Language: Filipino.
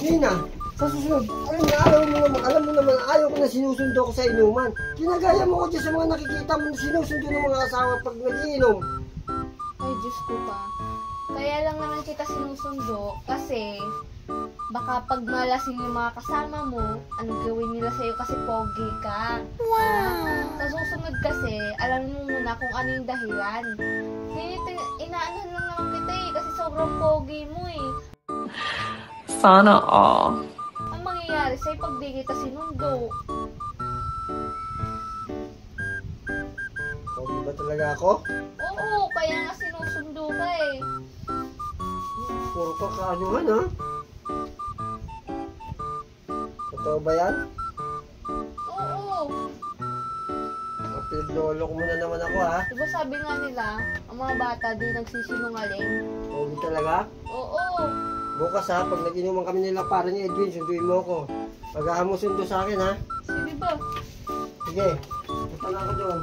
Nina, sa susunod, alam mo naman, ayaw ko na sinusundo ko sa inuman. Kinagaya mo ko dyan sa mga nakikita mo, sinusundo ng mga asawa pag nag-iinom. Ay, Diyos ko pa. Kaya lang naman kita sinusundo kasi baka pag malasing yung mga kasama mo, anong gawin nila sa'yo kasi pogi ka. Wow! Sa susunod kasi, alam mo muna kung ano yung dahilan. Inaanahan lang naman kita kasi sobrang pogi mo Sana all. Ang mangyayari sa'yo pag di kita sinundo? Pogi ba talaga ako? Oo, kaya nga sinusundo ka Puro ka kaanuhan, ha? Totoo ba yan? Oo. Pinaglolo ko muna naman ako, ha? Diba sabi nga nila, ang mga bata di nagsisinungaling? Pogi talaga? Oo. Bukas, ha? Pag nag-inuman kami nila para ni Edwin, sunduin mo ako. Pag mo sundo sa akin, ha? Sige ba? Sige. Punta na ako doon.